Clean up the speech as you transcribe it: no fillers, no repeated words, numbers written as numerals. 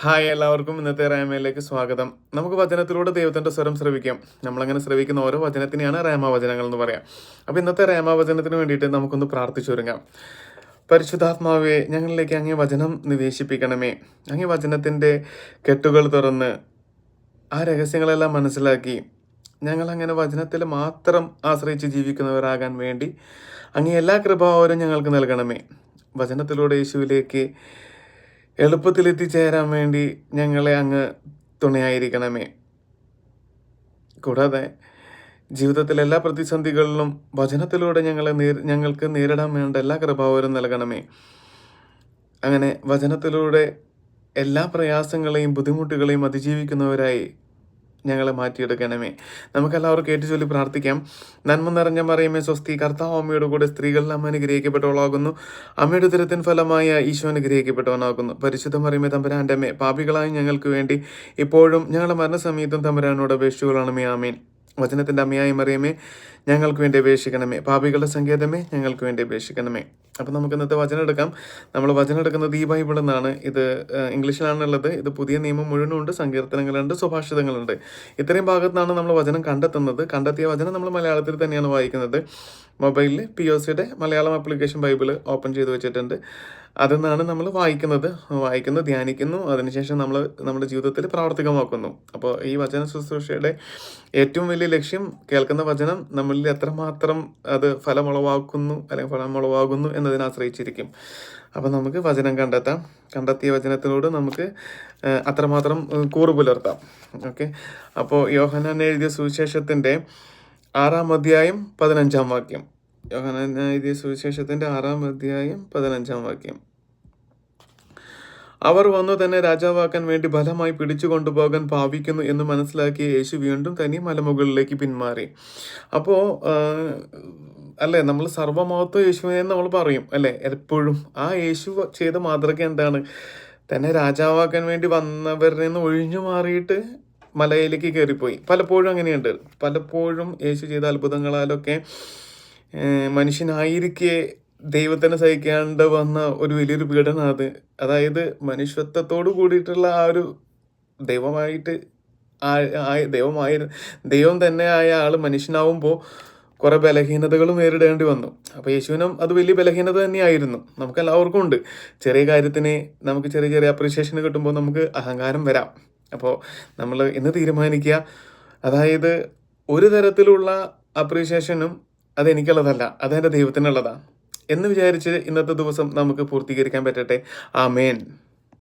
Hi, എല്ലാവർക്കും ഇന്നത്തെ റേമയിലേക്ക് സ്വാഗതം. നമുക്ക് വചനത്തിലൂടെ ദൈവത്തിന്റെ സ്വരം ശ്രവിക്കാം. നമ്മളങ്ങനെ ശ്രവിക്കുന്ന ഓരോ വചനത്തിനെയാണ് റേമാവചനങ്ങൾ എന്ന് പറയാം. അപ്പോൾ ഇന്നത്തെ റേമാവചനത്തിന് വേണ്ടിയിട്ട് നമുക്കൊന്ന് പ്രാർത്ഥിച്ചൊരുങ്ങാം. പരിശുദ്ധാത്മാവേ, ഞങ്ങളിലേക്ക് അങ്ങേ വചനം നിവേശിപ്പിക്കണമേ. അങ്ങേ വചനത്തിന്റെ കെട്ടുകൾ തുറന്ന് ആ രഹസ്യങ്ങളെല്ലാം മനസ്സിലാക്കി ഞങ്ങളങ്ങനെ വചനത്തിൽ മാത്രം ആശ്രയിച്ച് ജീവിക്കുന്നവരാകാൻ വേണ്ടി അങ്ങേ എല്ലാ കൃപാവരും ഞങ്ങൾക്ക് നൽകണമേ. വചനത്തിലൂടെ യേശുവിലേക്ക് എളുപ്പത്തിൽ എത്തിച്ചേരാൻ വേണ്ടി ഞങ്ങളെ അങ്ങ് തുണയായിരിക്കണമേ. കൂടാതെ ജീവിതത്തിലെ എല്ലാ പ്രതിസന്ധികളിലും വചനത്തിലൂടെ ഞങ്ങൾക്ക് നേരിടാൻ വേണ്ട എല്ലാ കൃപാവരും നൽകണമേ. അങ്ങനെ വചനത്തിലൂടെ എല്ലാ പ്രയാസങ്ങളെയും ബുദ്ധിമുട്ടുകളെയും അതിജീവിക്കുന്നവരായി ഞങ്ങളെ മാറ്റിയെടുക്കണമേ. നമുക്കെല്ലാവർക്കും ഏറ്റുചൊല്ലി പ്രാർത്ഥിക്കാം. നന്മ നിറഞ്ഞ മറിയമേ സ്വസ്തി, കർത്താവ് അമ്മയുടെ കൂടെ സ്ത്രീകളിൽ അമ്മ അനുഗ്രഹിക്കപ്പെട്ടവളാകുന്നു. അമ്മയുടെ ഉദരത്തിൻ ഫലമായ ഈശോ അനുഗ്രഹിക്കപ്പെട്ടവനാകുന്നു. പരിശുദ്ധ മറിയമേ തമ്പുരാന്റെ അമ്മേ, പാപികളായ ഞങ്ങൾക്ക് വേണ്ടി ഇപ്പോഴും ഞങ്ങളുടെ മരണസമയത്തും തമ്പുരാനോട് അപേക്ഷിച്ചുകൊള്ളണമേ. ആമേൻ. വചനത്തിന്റെ അമ്മയായി മറിയമേ, ഞങ്ങൾക്ക് വേണ്ടി അപേക്ഷിക്കണമേ. പാപികളുടെ സങ്കേതമേ, ഞങ്ങൾക്ക് വേണ്ടി അപേക്ഷിക്കണമേ. അപ്പം നമുക്ക് ഇന്നത്തെ വചനം എടുക്കാം. നമ്മൾ വചനം എടുക്കുന്നത് ഈ ബൈബിളിൽ നിന്നാണ്. ഇത് ഇംഗ്ലീഷിലാണുള്ളത്. ഇത് പുതിയ നിയമം മുഴുവനുണ്ട്, സങ്കീർത്തനങ്ങളുണ്ട്, സുഭാഷിതങ്ങളുണ്ട്. ഇത്രയും ഭാഗത്തു നിന്നാണ് നമ്മൾ വചനം കണ്ടെത്തുന്നത്. കണ്ടെത്തിയ വചനം നമ്മൾ മലയാളത്തിൽ തന്നെയാണ് വായിക്കുന്നത്. മൊബൈലിൽ POCയുടെ മലയാളം ആപ്ലിക്കേഷൻ ബൈബിൾ ഓപ്പൺ ചെയ്ത് വെച്ചിട്ടുണ്ട്. അതിൽ നിന്നാണ് നമ്മൾ വായിക്കുന്നു, ധ്യാനിക്കുന്നു. അതിനുശേഷം നമ്മൾ നമ്മുടെ ജീവിതത്തിൽ പ്രാവർത്തികമാക്കുന്നു. അപ്പോൾ ഈ വചന ശുശ്രൂഷയുടെ ഏറ്റവും വലിയ ലക്ഷ്യം കേൾക്കുന്ന വചനം നമ്മളിൽ എത്രമാത്രം അത് ഫലമുളവാകുന്നു എന്നതിനെ ആശ്രയിച്ചിരിക്കും. അപ്പം നമുക്ക് വചനം കണ്ടെത്തിയ വചനത്തിനോട് നമുക്ക് അത്രമാത്രം കൂറ് പുലർത്താം. ഓക്കെ. അപ്പോൾ യോഹന്നാൻ എഴുതിയ സുവിശേഷത്തിൻ്റെ 6-ാം അധ്യായം 15-ാം വാക്യം. യോഹന്നാൻ എഴുതിയ സുവിശേഷത്തിൻ്റെ 6-ാം അധ്യായം 15-ാം വാക്യം. അവർ വന്നു തന്നെ രാജാവാക്കാൻ വേണ്ടി ബലമായി പിടിച്ചു കൊണ്ടുപോകാൻ ഭാവിക്കുന്നു എന്ന് മനസ്സിലാക്കിയ യേശു വീണ്ടും തനി മലമുകളിലേക്ക് പിന്മാറി. അപ്പോൾ അല്ലേ, നമ്മൾ സർവ്വമഹത്വ യേശുവിനെ നമ്മൾ പറയും അല്ലേ എപ്പോഴും. ആ യേശു ചെയ്ത മാതൃക എന്താണ്? തന്നെ രാജാവാക്കാൻ വേണ്ടി വന്നവരിൽ നിന്ന് ഒഴിഞ്ഞു മാറിയിട്ട് മലയിലേക്ക് കയറിപ്പോയി. പലപ്പോഴും അങ്ങനെയുണ്ട്. പലപ്പോഴും യേശു ചെയ്ത അത്ഭുതങ്ങളാലൊക്കെ മനുഷ്യനായിരിക്കെ ദൈവത്തിനെ സഹിക്കാണ്ട് വന്ന ഒരു വലിയൊരു പീഡനം അത്. അതായത് മനുഷ്യത്വത്തോട് കൂടിയിട്ടുള്ള ആ ഒരു ദൈവം തന്നെ ആയ ആൾ മനുഷ്യനാവുമ്പോൾ കുറെ ബലഹീനതകളും നേരിടേണ്ടി വന്നു. അപ്പോൾ യേശുവിനും അത് വലിയ ബലഹീനത തന്നെയായിരുന്നു. നമുക്കെല്ലാവർക്കും ഉണ്ട്. ചെറിയ കാര്യത്തിന് നമുക്ക് ചെറിയ അപ്രീഷിയേഷൻ കിട്ടുമ്പോൾ നമുക്ക് അഹങ്കാരം വരാം. അപ്പോൾ നമ്മൾ ഇന്ന് തീരുമാനിക്കുക, അതായത് ഒരു തരത്തിലുള്ള അപ്രീഷിയേഷനും അതെനിക്കുള്ളതല്ല, അതെൻ്റെ ദൈവത്തിനുള്ളതാണ് എന്ന് വിചാരിച്ച് ഇന്നത്തെ ദിവസം നമുക്ക് പൂർത്തീകരിക്കാൻ പറ്റട്ടെ. ആമേൻ.